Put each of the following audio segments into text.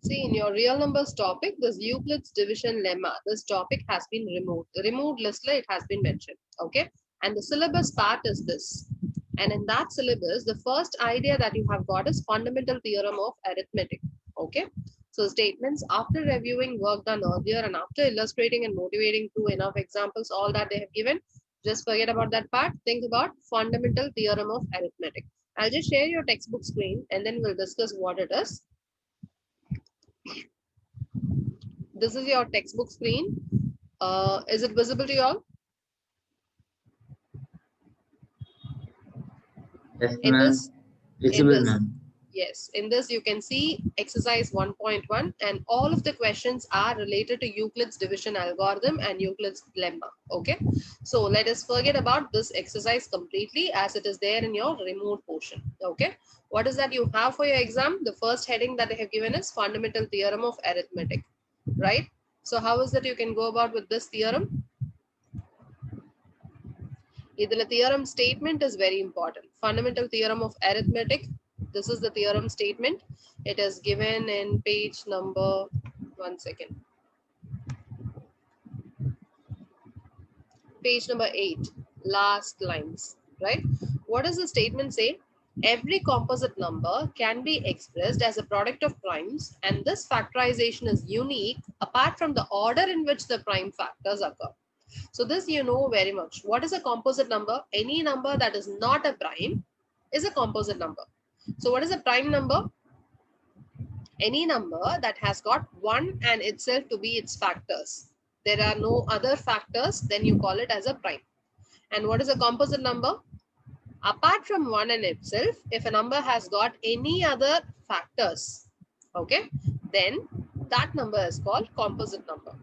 See, in your real numbers topic, this Euclid's division lemma, this topic has been removed. The removed list, it has been mentioned. Okay. And the syllabus part is this. And in that syllabus, the first idea that you have got is fundamental theorem of arithmetic. Okay. So statements after reviewing work done earlier and after illustrating and motivating through enough examples, all that they have given, just forget about that part. Think about fundamental theorem of arithmetic. I'll just share your textbook screen and then we'll discuss what it is. This is your textbook screen. Is it visible to you all? Yes, In ma'am. this, in Visible, this, ma'am. yes, in this you can see exercise 1.1 and all of the questions are related to Euclid's division algorithm and Euclid's lemma. Okay, so let us forget about this exercise completely as it is there in your removed portion. Okay, what is that you have for your exam? The first heading that they have given is fundamental theorem of arithmetic, right? So how is that you can go about with this theorem? The theorem statement is very important. Fundamental theorem of arithmetic. This is the theorem statement. It is given in page number, one second, page number 8, last lines, right? What does the statement say? Every composite number can be expressed as a product of primes, and this factorization is unique apart from the order in which the prime factors occur. So this you know very much. What is a composite number? Any number that is not a prime is a composite number. So what is a prime number? Any number that has got 1 and itself to be its factors. There are no other factors, then you call it as a prime. And what is a composite number? Apart from 1 and itself, if a number has got any other factors, okay, then that number is called composite number.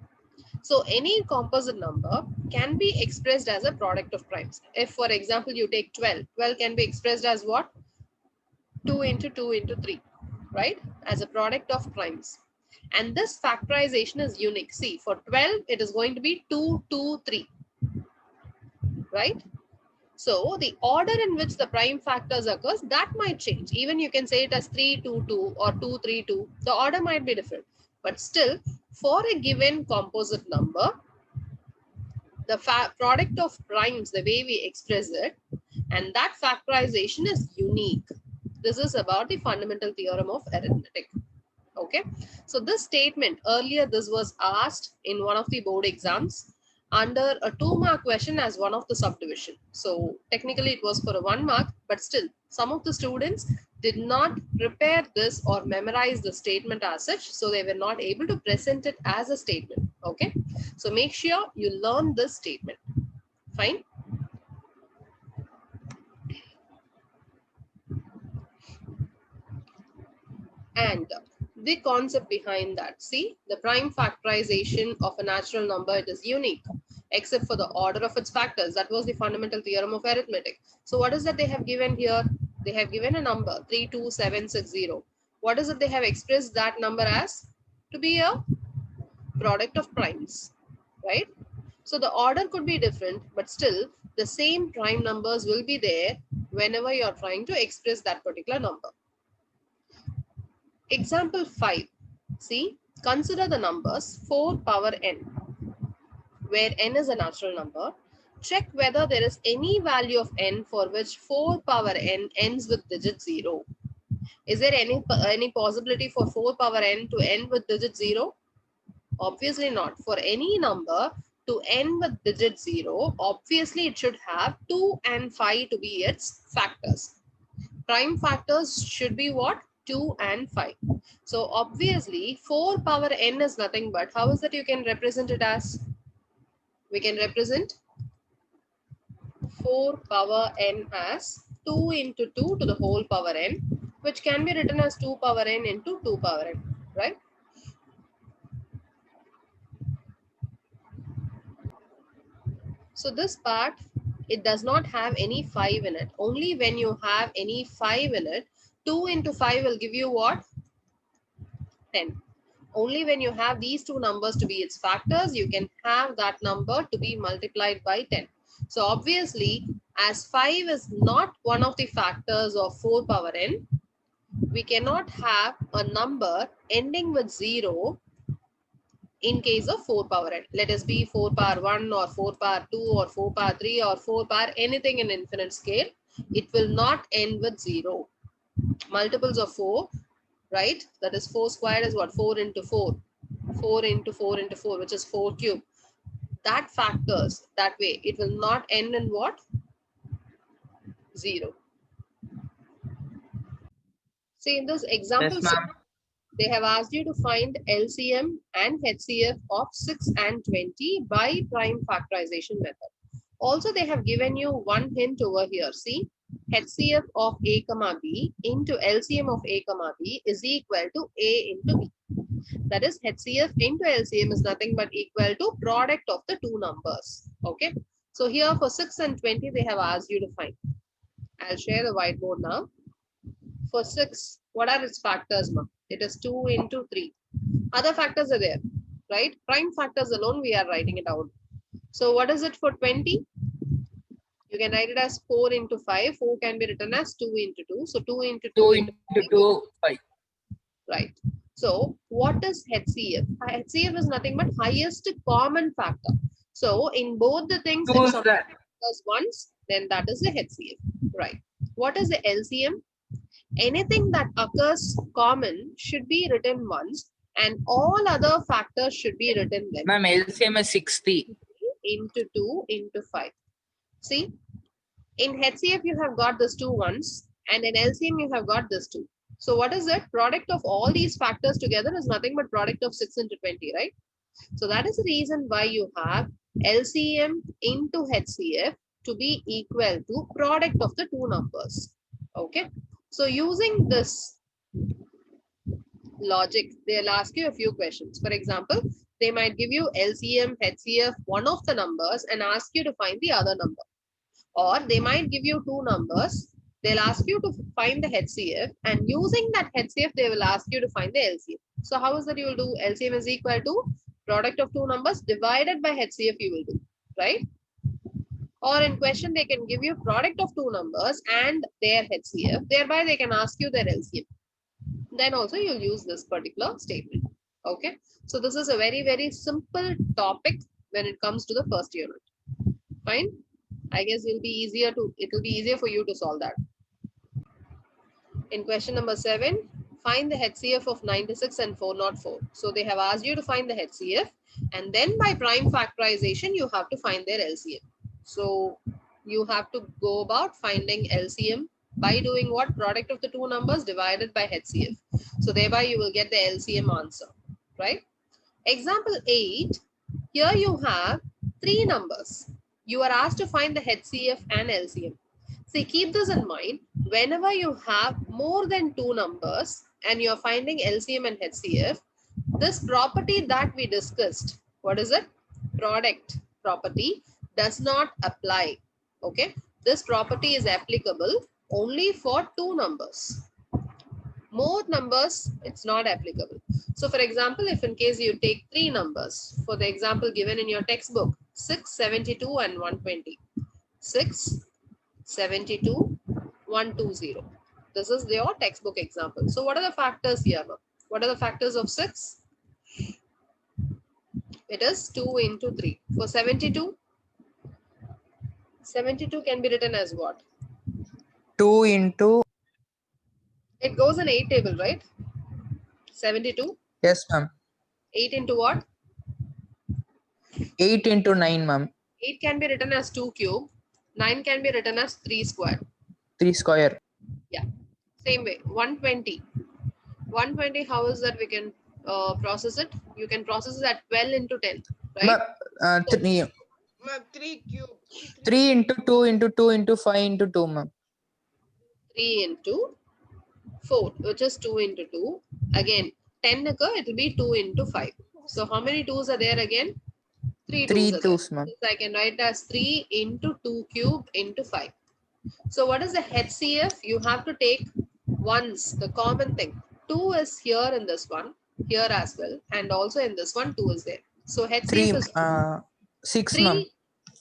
So any composite number can be expressed as a product of primes. If, for example, you take 12, 12 can be expressed as what? 2 into 2 into 3, right? As a product of primes. And this factorization is unique. See, for 12, it is going to be 2, 2, 3, right? So the order in which the prime factors occurs, that might change. Even you can say it as 3, 2, 2 or 2, 3, 2. The order might be different. But still, for a given composite number, the product of primes, the way we express it, and that factorization is unique. This is about the fundamental theorem of arithmetic. Okay, so this statement earlier, this was asked in one of the board exams under a 2-mark question as one of the subdivision. So technically it was for a 1 mark, but still some of the students did not prepare this or memorize the statement as such, so they were not able to present it as a statement. Okay, so make sure you learn this statement. Fine. And the concept behind that, see, the prime factorization of a natural number, it is unique except for the order of its factors. That was the fundamental theorem of arithmetic. So what is that they have given here? They have given a number 32760. What is it they have expressed that number as? To be a product of primes, right? So the order could be different, but still the same prime numbers will be there whenever you are trying to express that particular number. Example 5. See, consider the numbers 4 power n, where n is a natural number. Check whether there is any value of n for which 4 power n ends with digit 0. Is there any possibility for 4 power n to end with digit 0? Obviously not. For any number to end with digit 0, obviously it should have 2 and 5 to be its factors. Prime factors should be what? 2 and 5. So obviously 4 power n is nothing but, how is that you can represent it as? We can represent 4 power n as 2 into 2 to the whole power n, which can be written as 2 power n into 2 power n, right? So this part, it does not have any 5 in it. Only when you have any 5 in it, 2 into 5 will give you what? 10. Only when you have these two numbers to be its factors, you can have that number to be multiplied by 10. So obviously, as 5 is not one of the factors of 4 power n, We cannot have a number ending with 0 in case of 4 power n. Let us be 4 power 1 or 4 power 2 or 4 power 3 or 4 power anything in infinite scale. It will not end with 0. Multiples of 4, right? That is 4 squared is what? 4 into 4. 4 into 4 into 4, which is 4 cube. That factors that way. It will not end in what? 0. See, in this example, Yes, ma'am. they have asked you to find LCM and HCF of 6 and 20 by prime factorization method. Also, they have given you one hint over here. See, HCF of A comma B into LCM of A comma B is equal to A into B. That is, HCF into LCM is nothing but equal to product of the two numbers. Okay. So here for 6 and 20, they have asked you to find. I'll share the whiteboard now. For 6, what are its factors, ma'am? It is 2 into 3. Other factors are there, right? Prime factors alone, we are writing it out. So what is it for 20? You can write it as 4 into 5. 4 can be written as 2 into 2. So 2 into 2 2 into into 5. 2, 5. Right. So what is HCF? HCF is nothing but highest common factor. So in both the things, if Choose something that. occurs once, then that is the HCF. Right. What is the LCM? Anything that occurs common should be written once and all other factors should be written then. Ma'am, LCM is 60. Into 2 into 5. See, in HCF you have got this 2 ones and in LCM you have got this 2. So what is it? Product of all these factors together is nothing but product of 6 into 20, right? So that is the reason why you have LCM into HCF to be equal to product of the two numbers. Okay. So using this logic, they'll ask you a few questions. For example, they might give you LCM, HCF, one of the numbers and ask you to find the other number. Or they might give you two numbers. They'll ask you to find the HCF and using that HCF, they will ask you to find the LCM. So how is that you will do? LCM is equal to product of two numbers divided by HCF you will do, right? Or in question, they can give you product of two numbers and their HCF. Thereby, they can ask you their LCM. Then also you'll use this particular statement. Okay. So this is a very, very simple topic when it comes to the first unit. Fine. I guess it will be easier for you to solve that. In question number 7, find the HCF of 96 and 404. So they have asked you to find the HCF and then by prime factorization, you have to find their LCM. So you have to go about finding LCM by doing what? Product of the two numbers divided by HCF. So thereby you will get the LCM answer, right? Example 8, here you have three numbers. You are asked to find the HCF and LCM. See, keep this in mind. Whenever you have more than two numbers and you're finding LCM and HCF, this property that we discussed, what is it? Product property does not apply. Okay. This property is applicable only for two numbers. More numbers, it's not applicable. So for example, if in case you take three numbers, for the example given in your textbook, 6, 72 and 120. 6, 72, 120. This is your textbook example. So what are the factors here? What are the factors of 6? It is 2 into 3. For 72, 72 can be written as what? 2 into. It goes in 8 table, right? 72. Yes, ma'am. 8 into what? 8 into 9, ma'am. 8 can be written as 2 cube. 9 can be written as 3 square. 3 square. Yeah. Same way. 120. 120, how is that we can process it? You can process it at 12 into 10, right? 3. 3 cube. 3 into 2 into 2 into 5 into 2, ma'am. 3 into 4, which is 2 into 2. Again, 10 occur, it will be 2 into 5. So how many 2's are there again? 3 3 2's. 2's, ma'am. I can write as 3 into 2 cube into 5. So what is the HCF? You have to take once, the common thing. 2 is here in this one, here as well. And also in this one, 2 is there. So HCF 3, is 6, 3. ma'am.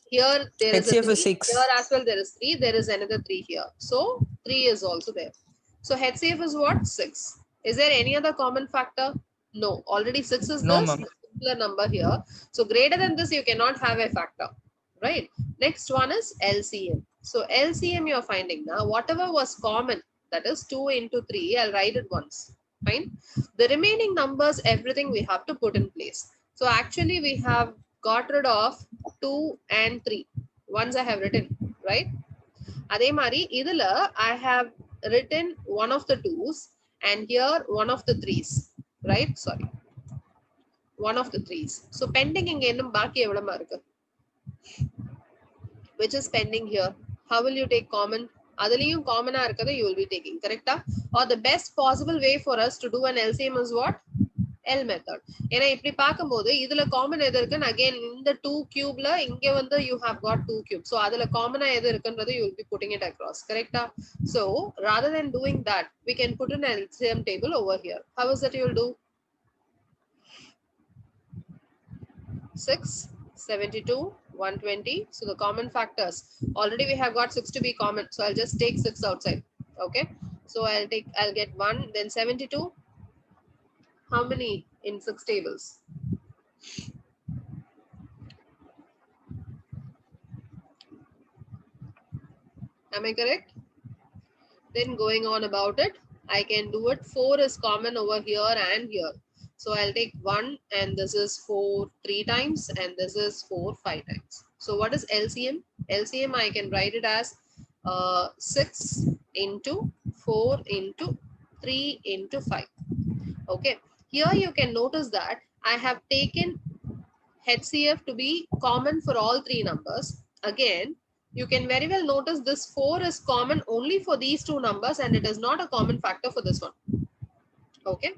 Here there is a HCF 3. is 6. Here as well there is 3. There is another 3 here. So 3 is also there. So HCF is what? 6. Is there any other common factor? No. Already 6 is No, the ma'am. simpler number here. So greater than this, you cannot have a factor, right? Next one is LCM. So LCM you're finding now. Whatever was common, that is 2 into 3, I'll write it once. Fine. The remaining numbers, everything we have to put in place. So actually we have got rid of 2 and 3. Once I have written, right? அதே மாதிரி இதுல I have written one of the 2s and here one of the 3s, right? Sorry, one of the 3s. So pending இங்க இன்னும் பாக்கி எவ்வளவு இருக்கு? Which is pending here? How will you take common? அதுலயும் common இருக்கதை you will be taking, correct? Or the best possible way for us to do an LCM is what? L method. ஏன்னா இப்படி பார்க்கும்போது இதுல காமன் எது இருக்குன்னு again இந்த 2 cube ல இங்க வந்து you have got 2 cube. So அதுல காமனா எது இருக்குன்றது you will be putting it across, correct? So rather than doing that, we can put an LCM table over here. How is that you will do? 6, 72, 120. So the common factors. Already we have got 6 to be common. So I'll just take 6 outside. Okay. So I'll get 1, then 72. How many in 6 tables? Am I correct? Then going on about it, I can do it. 4 is common over here and here. So I'll take 1 and this is 4 3 times and this is 4 5 times. So what is LCM? LCM I can write it as 6 into 4 into 3 into 5. Okay. Here you can notice that I have taken HCF to be common for all 3 numbers. Again, you can very well notice this 4 is common only for these 2 numbers and it is not a common factor for this one. Okay.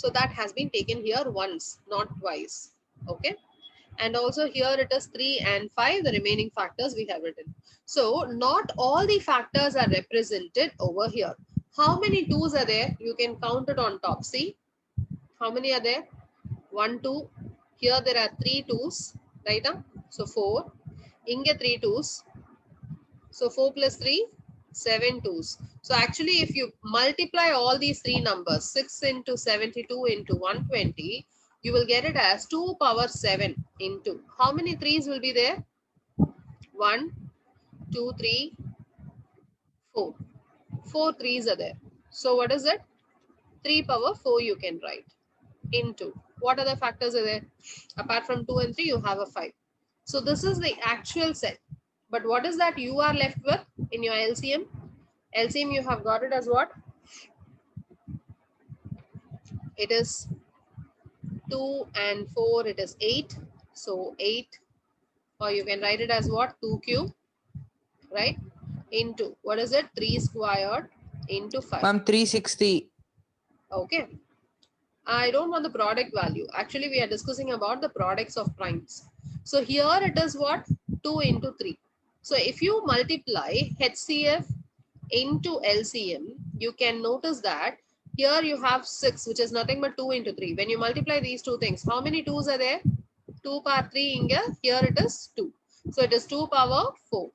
So that has been taken here once, not twice. Okay. And also here it is 3 and 5, the remaining factors we have written. So not all the factors are represented over here. How many 2s are there? You can count it on top. See, how many are there? 1, 2. Here there are 3 2s, right? So 4. Inge 3 2s. So 4 plus 3, 7 2s. So actually if you multiply all these 3 numbers, 6 into 72 into 120, you will get it as 2 power 7 into. How many 3s will be there? 1, 2, 3, 4. 4 3s are there. So what is it? 3 power 4 you can write into. What other factors are there? Apart from 2 and 3, you have a 5. So this is the actual set. But what is that you are left with in your LCM? LCM you have got it as what? It is 2 and 4, it is 8. So 8, or you can write it as what? 2 cube, right? Into, what is it? 3 squared into 5. Ma'am, 360. Okay. I don't want the product value. Actually, we are discussing about the products of primes. So here it is what? 2 into 3. So if you multiply HCF into LCM, you can notice that here you have 6, which is nothing but 2 into 3. When you multiply these two things, how many 2s are there? 2 power 3 inga, here it is 2. So it is 2 power 4,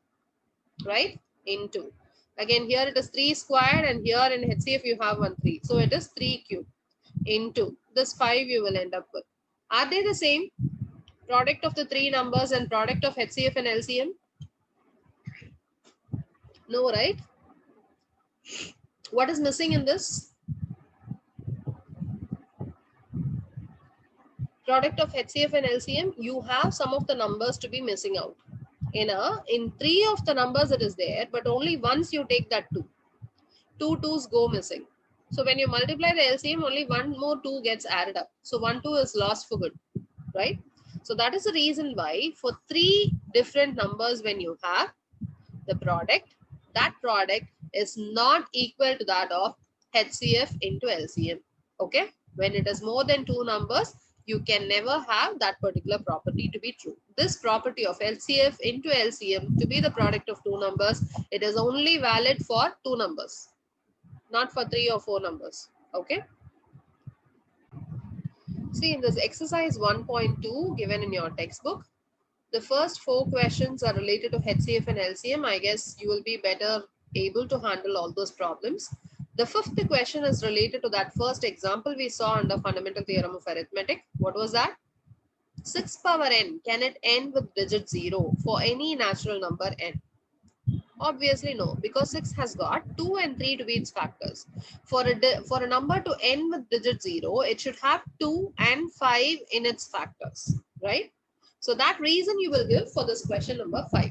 right? Into. Again, here it is 3 squared and here in HCF you have 1 3. So it is 3 cube into this 5 you will end up with. Are they the same? Product of the 3 numbers and product of HCF and LCM? No, right? What is missing in this? Product of HCF and LCM, you have some of the numbers to be missing out. In 3 of the numbers it is there, but only once you take that 2. 2 2s go missing. So when you multiply the LCM, only one more 2 gets added up. So 1 2 is lost for good, right? So that is the reason why for 3 different numbers, when you have the product, that product is not equal to that of HCF into LCM. Okay. When it is more than 2 numbers, you can never have that particular property to be true. This property of LCF into LCM to be the product of 2 numbers, it is only valid for 2 numbers, not for 3 or 4 numbers. Okay. See, in this exercise 1.2 given in your textbook, the first 4 questions are related to HCF and LCM. I guess you will be better able to handle all those problems. The fifth question is related to that first example we saw under fundamental theorem of arithmetic. What was that? 6 power n, can it end with digit 0 for any natural number n? Obviously no, because 6 has got 2 and 3 to be its factors. For a number to end with digit 0, it should have 2 and 5 in its factors, right? So that reason you will give for this question number 5.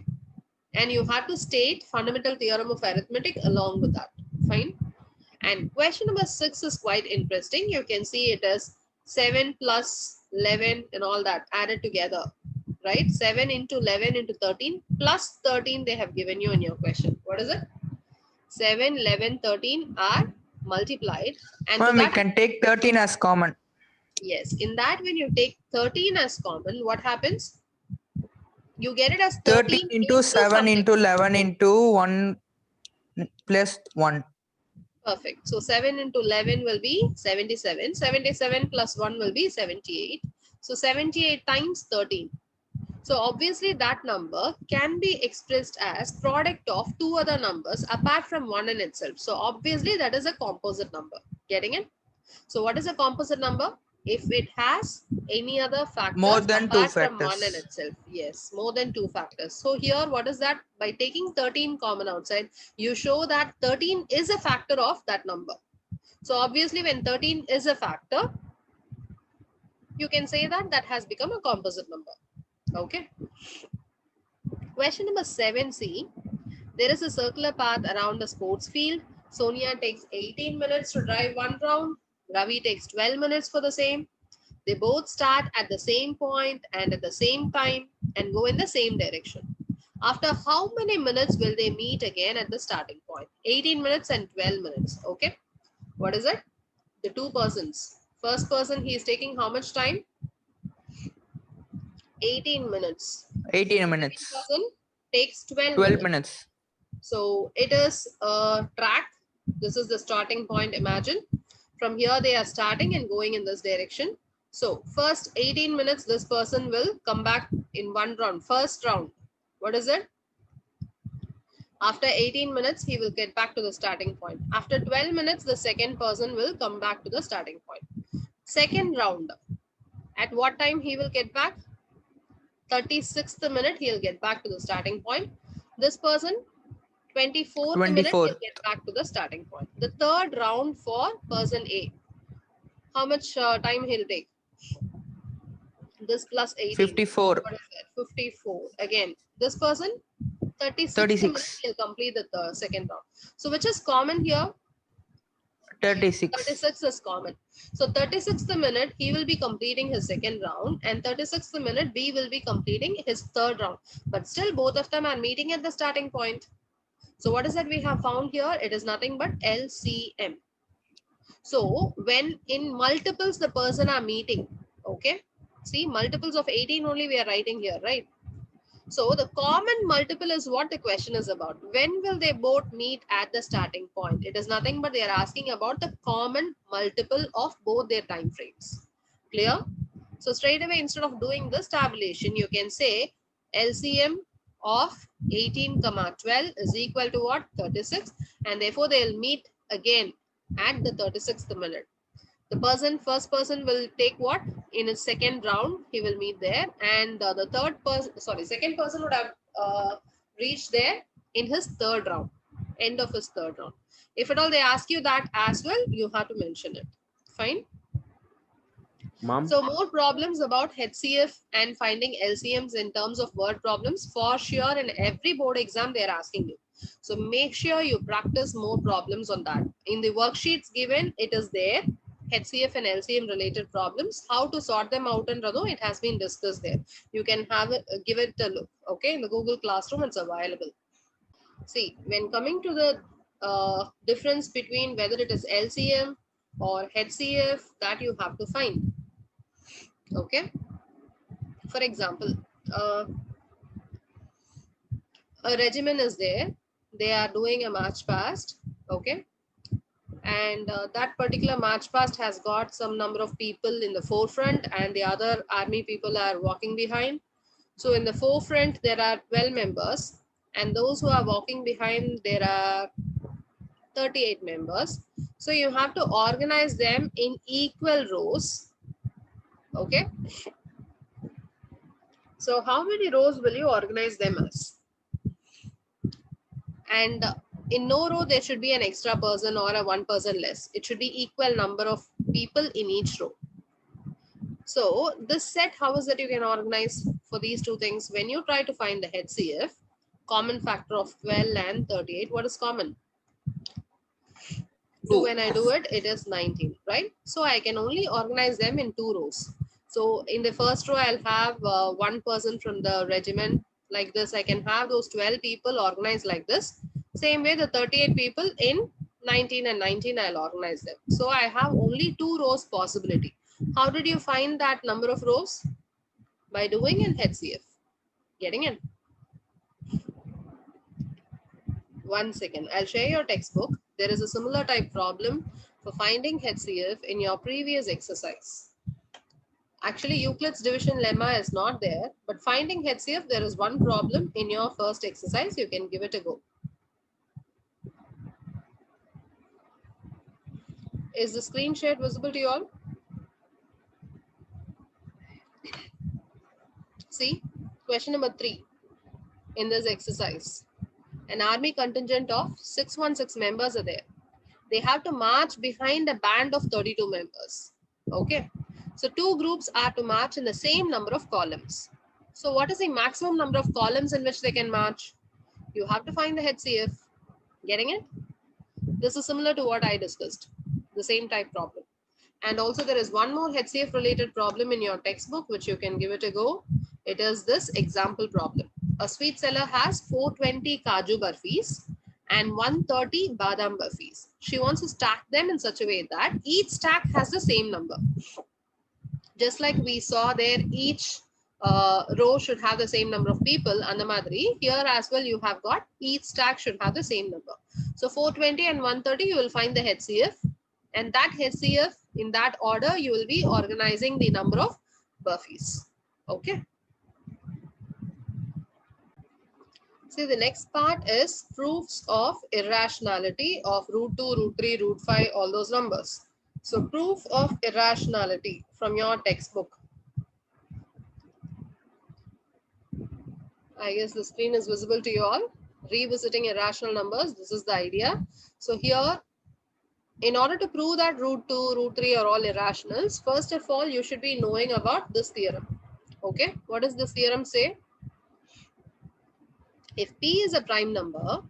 And you have to state fundamental theorem of arithmetic along with that. Fine. And question number 6 is quite interesting. You can see it is 7 plus 11 and all that added together, right? 7 into 11 into 13 plus 13 they have given you in your question. What is it? 7, 11, 13 are multiplied. And Ma'am, we that, can take 13 as common. yes, in that when you take 13 as common, what happens? You get it as 13 into 7 something. into 11 into 1 plus 1. Perfect. So 7 into 11 will be 77. 77 plus 1 will be 78. So 78 times 13. So obviously that number can be expressed as product of two other numbers apart from one in itself. So obviously that is a composite number. Getting it? So what is a composite number? If it has any other factors More than 2 apart from one in factors. itself. Yes, more than 2 factors. So here, what is that? By taking 13 common outside, you show that 13 is a factor of that number. So obviously when 13 is a factor, you can say that that has become a composite number. Okay. Question number 7C. There is a circular path around the sports field. Sonia takes 18 minutes to drive one round. Ravi takes 12 minutes for the same. They both start at the same point and at the same time and go in the same direction. After how many minutes will they meet again at the starting point? 18 minutes and 12 minutes. Okay. What is it? The two persons. First person, he is taking how much time? 18 minutes. 18 minutes. Second person takes 12 12 minutes. minutes. So it is a track. This is the starting point, imagine. From here they are starting and going in this direction. So first 18 minutes, this person will come back in one round. First round, what is it? After 18 minutes, he will get back to the starting point. After 12 minutes, the second person will come back to the starting point. Second round, at what time he will get back? 36th minute, he'll get back to the starting point. This person, 24th minute, he'll get back to the starting point. The third round for person A, how much time he'll take? This plus 18. 54. What is that? 54. Again, this person, 36. 36. He'll complete the second round. So which is common here? 36. 36 is common. So 36th minute, he will be completing his second round, and 36th minute, B will be completing his third round. But still, both of them are meeting at the starting point. So what is that we have found here? It is nothing but LCM. So when in multiples, the person are meeting, okay? See, multiples of 18 only we are writing here, right? So the common multiple is what the question is about. When will they both meet at the starting point? It is nothing but they are asking about the common multiple of both their time frames. Clear? So straight away, instead of doing this tabulation, you can say LCM of 18, 12 is equal to what? 36. And therefore, they'll meet again at the 36th minute. The person, first person will take what? In his second round, he will meet there. And the third person, sorry, second person would have reached there in his third round, end of his third round. If at all they ask you that as well, you have to mention it. Fine. Mom. So more problems about HCF and finding LCMs in terms of word problems, for sure in every board exam they are asking you. So make sure you practice more problems on that. In the worksheets given, it is there. HCF and LCM related problems, how to sort them out and Rado, it has been discussed there. You can have it, give it a look. Okay, in the Google Classroom, it's available. See, when coming to the difference between whether it is LCM or HCF, that you have to find. Okay. For example, a regiment is there. They are doing a march past. Okay. And that particular march past has got some number of people in the forefront and the other army people are walking behind. So in the forefront, there are 12 members and those who are walking behind, there are 38 members. So you have to organize them in equal rows. Okay. So how many rows will you organize them as? And in no row, there should be an extra person or a one person less. It should be equal number of people in each row. So this set, how is that you can organize for these two things? When you try to find the HCF, common factor of 12 and 38, what is common? 2, when I do it, it is 19, right? So I can only organize them in 2 rows. So in the first row, I'll have one person from the regiment like this. I can have those 12 people organized like this. Same way, the 38 people in 19 and 19, I'll organize them. So I have only 2 rows possibility. How did you find that number of rows? By doing an HCF. Getting it? 1 second. I'll share your textbook. There is a similar type problem for finding HCF in your previous exercise. Actually, Euclid's division lemma is not there, but finding HCF, there is one problem in your first exercise. You can give it a go. Is the screen shared visible to you all? See, question number 3 in this exercise. An army contingent of 616 members are there. They have to march behind a band of 32 members. Okay. So 2 groups are to march in the same number of columns. So what is the maximum number of columns in which they can march? You have to find the HCF. Getting it? This is similar to what I discussed. The same type problem. And also there is one more HCF related problem in your textbook, which you can give it a go. It is this example problem. A sweet seller has 420 Kaju Barfis and 130 Badam Barfis. She wants to stack them in such a way that each stack has the same number. Just like we saw there, each row should have the same number of people. And the Madri, here as well, you have got each stack should have the same number. So 420 and 130, you will find the HCF. And that HCF, in that order, you will be organizing the number of Barfis. Okay. See, the next part is proofs of irrationality of root 2, root 3, root 5, all those numbers. So proof of irrationality from your textbook. I guess the screen is visible to you all. Revisiting irrational numbers, this is the idea. So here, in order to prove that root 2, root 3 are all irrationals, first of all, you should be knowing about this theorem. Okay, what does this theorem say? If P is a prime number,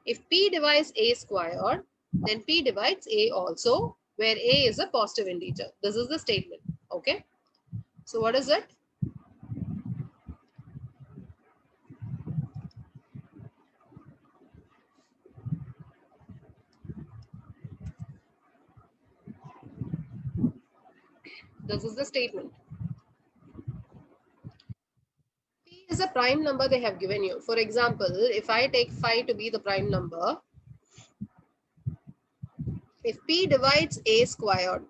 if P divides A squared, then P divides A also, where A is a positive integer. This is the statement. Okay. So what is it? This is the statement. P is a prime number they have given you. For example, if I take 5 to be the prime number, if P divides A squared,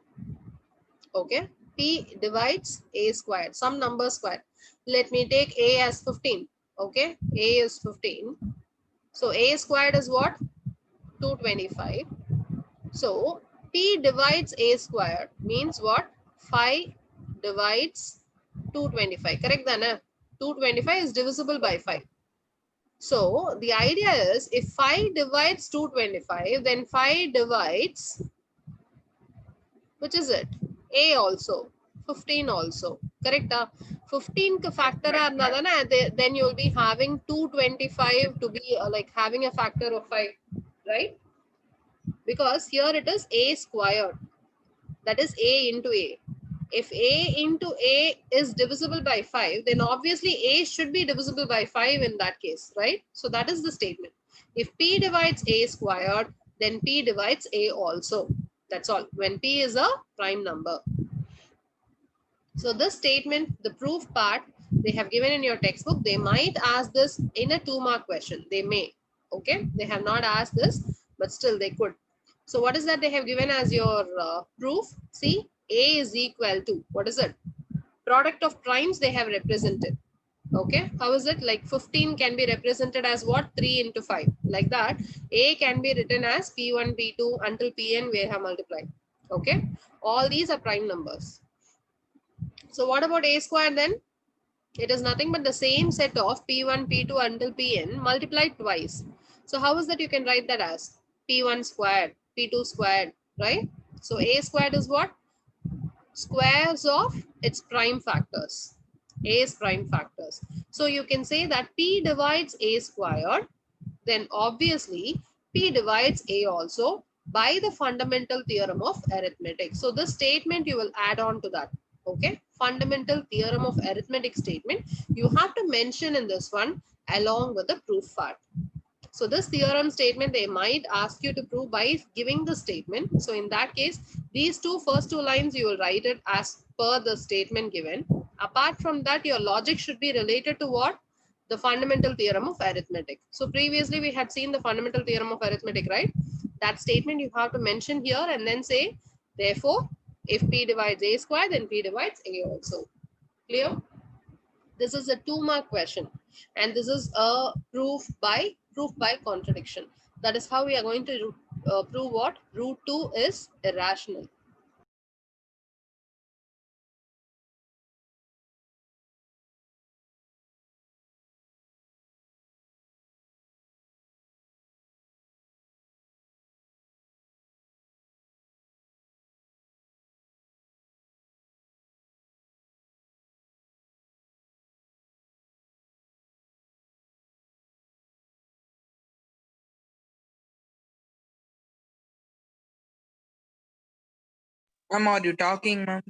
okay, P divides A squared, some number squared. Let me take A as 15. Okay, A is 15. So A squared is what? 225. So P divides A squared means what? 5 divides 225. Correct, Dana? 225 is divisible by 5. So the idea is if 5 divides 225, then 5 divides, which is it? A also, 15 also. Correct? 15 factor then you will be having 225 to be like having a factor of 5, right? Because here it is A squared. That is A into A. If A into A is divisible by 5, then obviously A should be divisible by 5 in that case, right? So that is the statement. If P divides A squared, then P divides A also. That's all. When P is a prime number. So this statement, the proof part, they have given in your textbook. They might ask this in a 2-mark question. They may. Okay. They have not asked this, but still they could. So what is that they have given as your proof? See, A is equal to, what is it? Product of primes they have represented. Okay, how is it? Like 15 can be represented as what? 3 into 5. Like that, A can be written as P1, P2 until Pn we have multiplied. Okay, all these are prime numbers. So what about A square then? It is nothing but the same set of P1, P2 until Pn multiplied twice. So how is that you can write that as P1 squared, P2 squared, right? So A squared is what? Squares of its prime factors. A's prime factors. So you can say that P divides A squared, then obviously P divides A also by the fundamental theorem of arithmetic. So this statement you will add on to that. Okay, fundamental theorem of arithmetic statement you have to mention in this one along with the proof part. So this theorem statement they might ask you to prove by giving the statement. So in that case, these first two lines you will write it as per the statement given. Apart from that, your logic should be related to what? The fundamental theorem of arithmetic. So previously we had seen the fundamental theorem of arithmetic, right? That statement you have to mention here and then say, therefore, if P divides A square, then P divides A also. Clear? This is a 2-mark question, and this is a proof by contradiction. That is how we are going to prove what? Root 2 is irrational. Ma'am, are you talking, ma'am?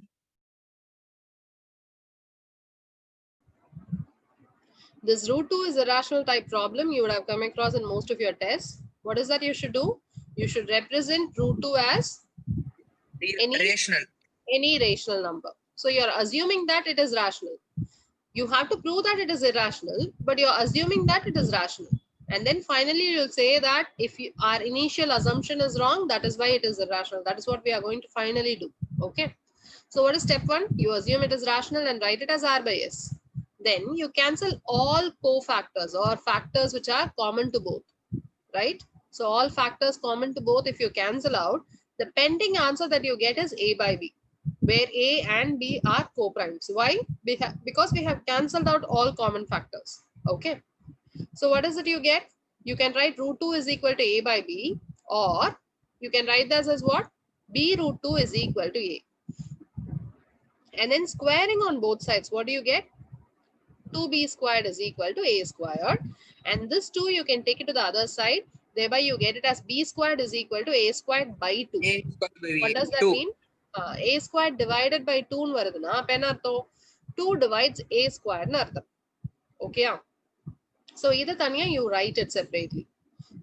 This root 2 is a rational type problem you would have come across in most of your tests. What is that you should do? You should represent root 2 as any Rational. rational number. So you're assuming that it is rational. You have to prove that it is irrational, but you're assuming that it is rational. And then finally, you'll say that if our initial assumption is wrong, that is why it is irrational. That is what we are going to finally do. Okay. So what is step 1? You assume it is rational and write it as R by S. Then you cancel all cofactors or factors which are common to both, right? So all factors common to both, if you cancel out, the pending answer that you get is A by B, where A and B are co-primes. Why? Because we have cancelled out all common factors. Okay. So what is it you get? You can write root 2 is equal to A by B, or you can write this as what? B root 2 is equal to A. And then squaring on both sides, what do you get? 2b squared is equal to A squared. And this 2 you can take it to the other side. Thereby you get it as B squared is equal to A squared by 2. A square by What does that 2. mean? A squared divided by 2 varuduna. Appa enna artham? 2 divides A squared na artham. Okay. So either tanya you write it separately.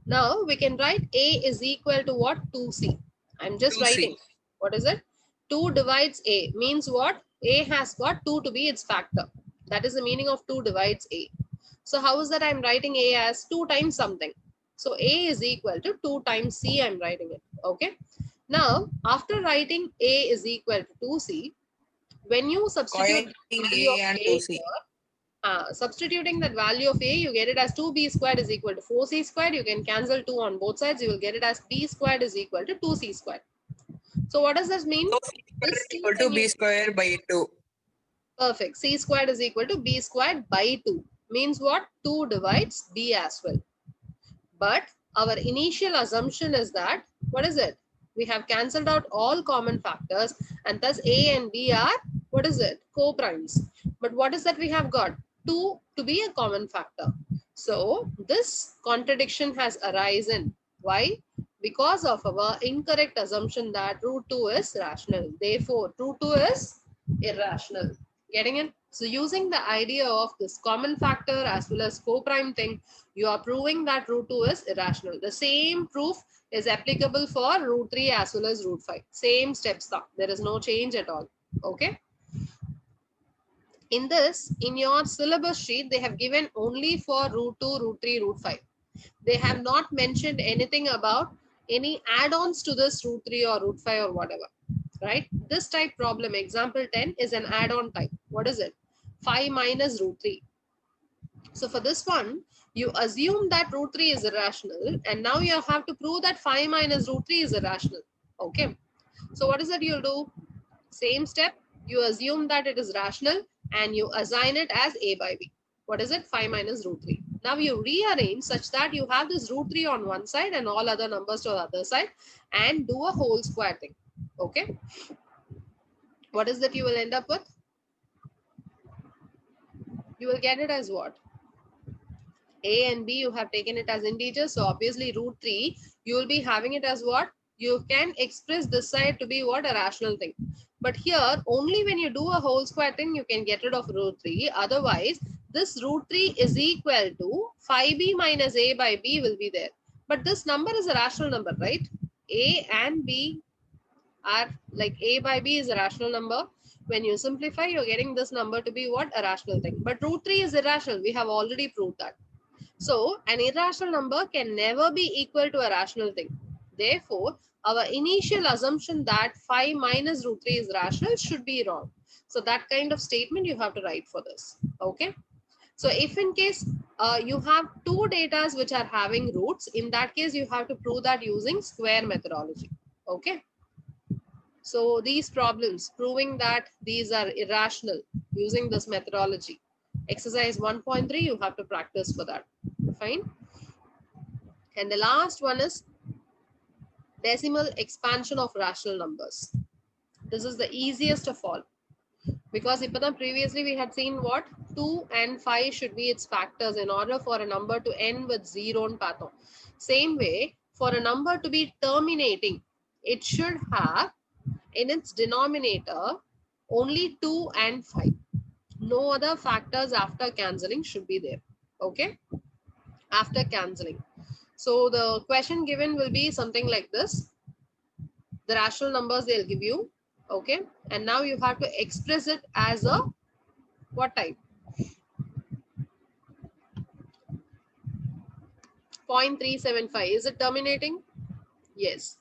Now we can write A is equal to what? 2C. I'm just 2C. writing. What is it? 2 divides A means what? A has got 2 to be its factor. That is the meaning of 2 divides A. So how is that I'm writing A as 2 times something? So A is equal to 2 times C. I'm writing it. Okay. Now, after writing A is equal to 2C, when you substitute the value A of and A 2C. here, substituting that value of A, you get it as 2B squared is equal to 4C squared. You can cancel 2 on both sides. You will get it as B squared is equal to 2C squared. So what does this mean? So C square is equal to B square by 2. Perfect. C squared is equal to B squared by 2. Means what? 2 divides B as well. But our initial assumption is that, what is it? We have cancelled out all common factors and thus A and B are, what is it? Co-primes. But what is that we have got? 2 to be a common factor. So this contradiction has arisen. Why? Because of our incorrect assumption that root 2 is rational. Therefore, root 2 is irrational. Getting it? So using the idea of this common factor as well as co-prime thing, you are proving that root 2 is irrational. The same proof is applicable for root 3 as well as root 5. Same steps. There is no change at all. Okay. In this, in your syllabus sheet, they have given only for root 2, root 3, root 5. They have not mentioned anything about any add-ons to this root 3 or root 5 or whatever. Right? This type problem, example 10, is an add-on type. What is it? 5 minus root 3. So for this one, you assume that root 3 is irrational, and now you have to prove that 5 minus root 3 is irrational. Okay. So what is it you'll do? Same step, you assume that it is rational and you assign it as a by b. What is it? 5 minus root 3. Now you rearrange such that you have this root 3 on one side and all other numbers to the other side, and do a whole square thing. Okay. What is that you will end up with? You will get it as what? A and B, you have taken it as integers. So obviously root 3, you will be having it as what? You can express this side to be what? A rational thing. But here, only when you do a whole square thing, you can get rid of root 3. Otherwise, this root 3 is equal to 5b minus a by b will be there. But this number is a rational number, right? A and b are like a by b is a rational number. When you simplify, you're getting this number to be what? A rational thing. But root 3 is irrational. We have already proved that. So an irrational number can never be equal to a rational thing. Therefore, our initial assumption that 5 minus root 3 is rational should be wrong. So that kind of statement you have to write for this. Okay. So if in case you have two datas which are having roots, in that case you have to prove that using square methodology. Okay. So these problems proving that these are irrational using this methodology. Exercise 1.3, you have to practice for that. Fine. And the last one is decimal expansion of rational numbers. This is the easiest of all. Because previously we had seen what? 2 and 5 should be its factors in order for a number to end with 0 on pattern. Same way, for a number to be terminating, it should have in its denominator only 2 and 5. No other factors after cancelling should be there. Okay? After cancelling. So the question given will be something like this. The rational numbers they'll give you. Okay. And now you have to express it as a what type? 0.375. Is it terminating? Yes.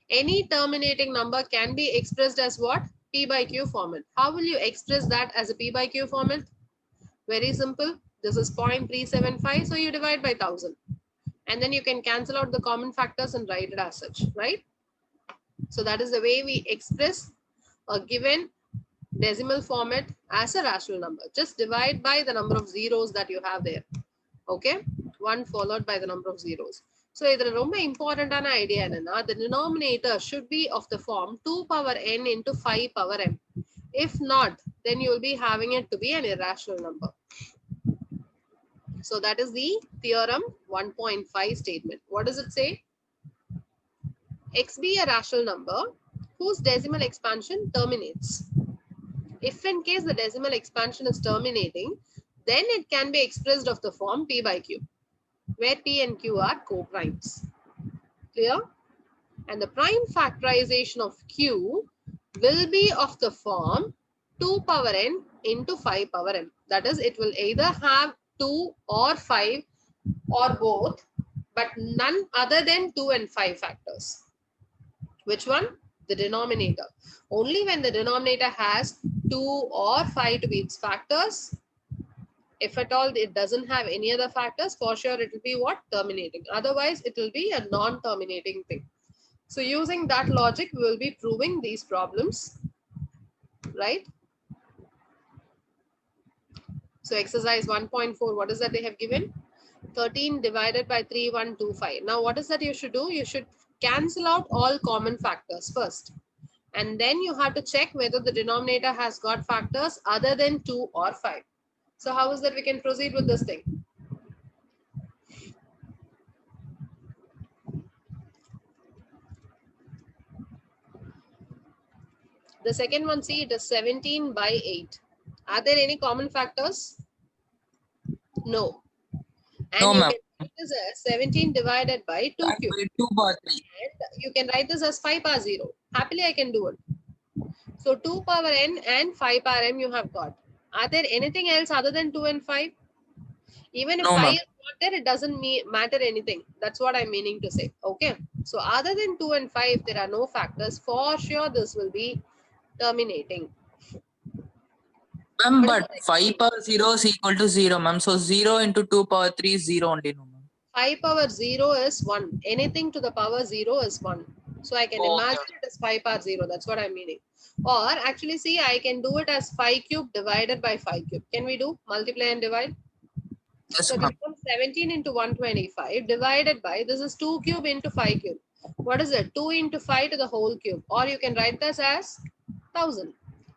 Any terminating number can be expressed as what? P by Q format. How will you express that as a P by Q format? Very simple. This is 0.375. So you divide by 1000. And then you can cancel out the common factors and write it as such, right? So that is the way we express a given decimal format as a rational number. Just divide by the number of zeros that you have there. Okay, 1 followed by the number of zeros. So this is very important idea. The denominator should be of the form 2 power n into 5 power m. If not, then you will be having it to be an irrational number. So that is the theorem 1.5 statement. What does it say? X be a rational number whose decimal expansion terminates. If in case the decimal expansion is terminating, then it can be expressed of the form P by Q, where P and Q are co-primes. Clear? And the prime factorization of Q will be of the form 2 power n into 5 power m. That is, it will either have 2 or 5 or both, but none other than 2 and 5 factors. Which one? The denominator. Only when the denominator has 2 or 5 to be its factors. If at all it doesn't have any other factors, for sure it will be what? Terminating. Otherwise, it will be a non-terminating thing. So using that logic, we will be proving these problems, right? So exercise 1.4, what is that they have given? 13 divided by 3125. Now what is that you should do? You should cancel out all common factors first. And then you have to check whether the denominator has got factors other than 2 or 5. So how is that we can proceed with this thing? The second one, see, it is 17 by 8. Are there any common factors? No. And No, you ma'am. can write this as 17 divided by 2 cube. 2 power 3. And you can write this as 5 power 0. Happily, I can do it. So 2 power n and 5 power m you have got. Are there anything else other than 2 and 5? Even if No, 5 ma'am. is not there, it doesn't matter anything. That's what I'm meaning to say. Okay. So other than 2 and 5, there are no factors. For sure, this will be terminating. Ma'am, What is but 5 power 0 is equal to 0, ma'am. So 0 into 2 power 3 is 0 only, no, ma'am. 5 power 0 is 1. Anything to the power 0 is 1. So I can Okay. imagine it as 5 power 0. That's what I'm meaning. Or actually, see, I can do it as 5 cube divided by 5 cube. Can we do multiply and divide? Yes, So it ma'am. becomes 17 into 125 divided by, this is 2 cube into 5 cube. What is it? 2 into 5 to the whole cube. Or you can write this as 1000.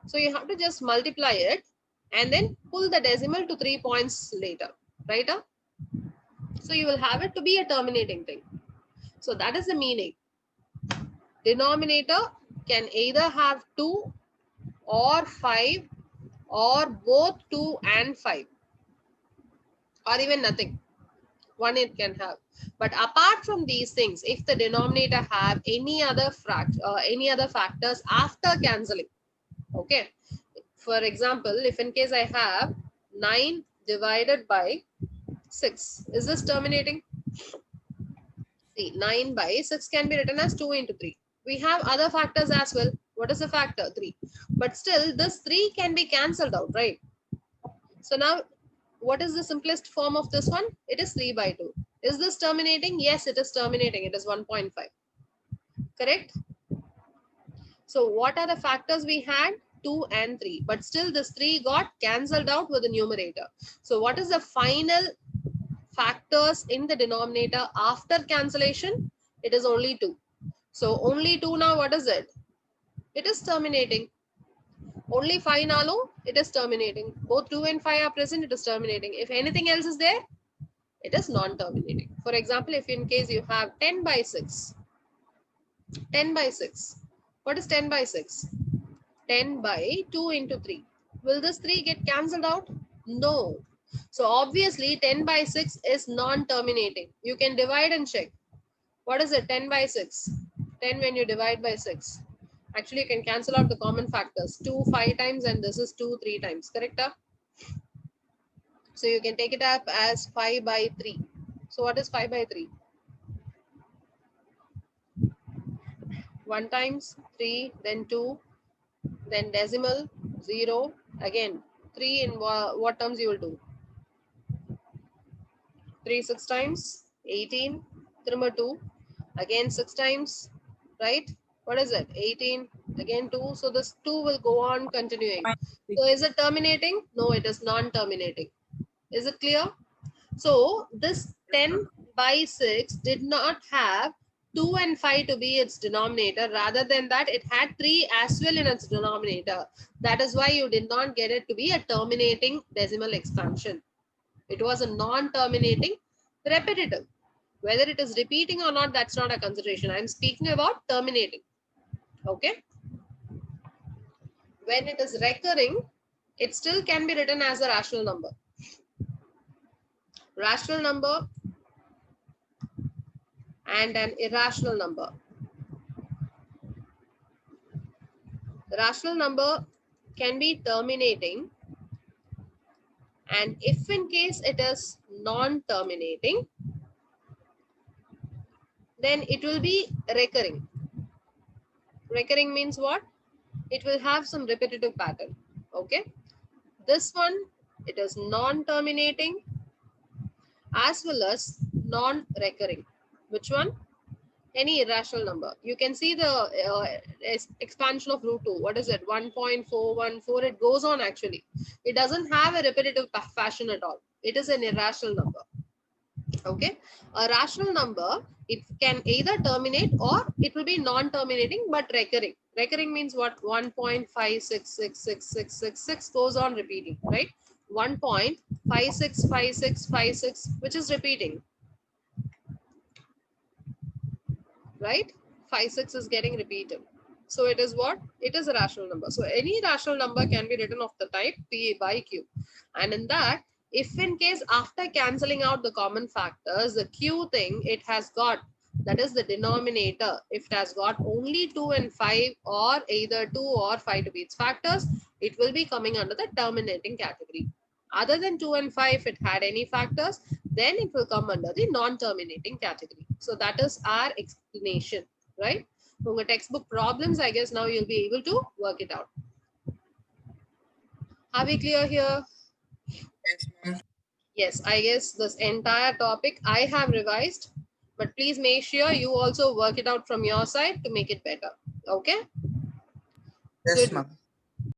So you have to just multiply it and then pull the decimal to 3 points later. Right? So you will have it to be a terminating thing. So that is the meaning. Denominator can either have 2 or 5 or both 2 and 5 or even nothing. One it can have. But apart from these things, if the denominator have any other factors after cancelling, okay. For example, if in case I have 9 divided by 6, is this terminating? See, 9 by 6 can be written as 2 into 3. We have other factors as well. What is the factor? 3. But still, this 3 can be cancelled out, right? So now, what is the simplest form of this one? It is 3 by 2. Is this terminating? Yes, it is terminating. It is 1.5. Correct? So what are the factors we had? 2 and 3. But still, this 3 got cancelled out with the numerator. So what is the final factors in the denominator after cancellation? It is only 2. So only 2 now, what is it? It is terminating. Only 5 now, it is terminating. Both 2 and 5 are present, it is terminating. If anything else is there, it is non-terminating. For example, if in case you have 10 by 6, 10 by 6. What is 10 by 6? 10 by 2 into 3. Will this 3 get cancelled out? No. So obviously 10 by 6 is non-terminating. You can divide and check. What is it? 10 by 6. 10 when you divide by 6. Actually, you can cancel out the common factors. 2 5 times and this is 2 3 times. Correct? So you can take it up as 5 by 3. So what is 5 by 3? 1 times 3, then 2, then decimal 0, again 3 in what terms you will do? 3 6 times 18, 2, again 6 times, right? What is it? 18, again 2. So this 2 will go on continuing. So is it terminating? No, it is non-terminating. Is it clear? So this 10 by 6 did not have 2 and 5 to be its denominator. Rather than that, it had 3 as well in its denominator. That is why you did not get it to be a terminating decimal expansion. It was a non-terminating repetitive. Whether it is repeating or not, that's not a consideration. I'm speaking about terminating. Okay. When it is recurring, it still can be written as a rational number. Rational number and an irrational number. The rational number can be terminating, and if in case it is non-terminating, then it will be recurring. Recurring means what? It will have some repetitive pattern. Okay. This one, it is non-terminating as well as non-recurring. Which one? Any irrational number. You can see the expansion of root 2. What is it? 1.414. It goes on actually. It doesn't have a repetitive fashion at all. It is an irrational number. Okay. A rational number, it can either terminate or it will be non-terminating but recurring. Recurring means what? 1.566666 goes on repeating, right? 1.565656, which is repeating. Right? 5 6 is getting repeated. So it is what? It is a rational number. So any rational number can be written of the type P by Q. And in that, if in case after cancelling out the common factors, the Q thing it has got, that is the denominator, if it has got only 2 and 5 or either 2 or 5 to be its factors, it will be coming under the terminating category. Other than 2 and 5, if it had any factors, then it will come under the non-terminating category. So that is our explanation, right? From the textbook problems, I guess now you'll be able to work it out. Are we clear here? Yes, ma'am. Yes, I guess this entire topic I have revised, but please make sure you also work it out from your side to make it better. Okay? Yes, Good. ma'am.